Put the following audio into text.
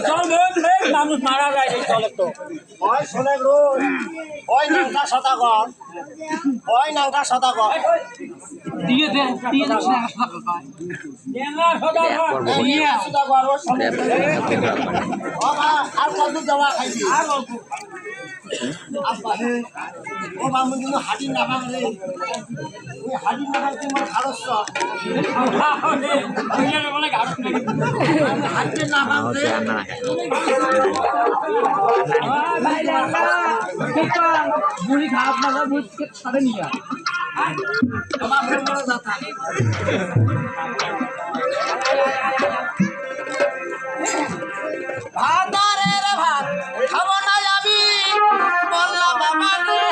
চল মানুষ মারা যায় এই চলে তো হয় শোনে রোজ হয় নাঙ্গা সদাগর হয় নাঙ্গা সদাগর দিয়ে দে দিয়ে দে না সদা দিয়ে সদাগর ও শোনে আর কত দেওয়া খাইবি আর অল্প আব্বা ও বামু কিন্তু হাড়ি না ভাঙলে ওই হাড়ি না ভাঙতে আমার খারস বলে ঘাট হাড়ি না ভাঙলে বুড়ি খারাপ না বুঝতে ছাড়ে নিয়ে আমার বড় দাতা ভাত রে ভাত খাবো না আমি বললা বাবা রে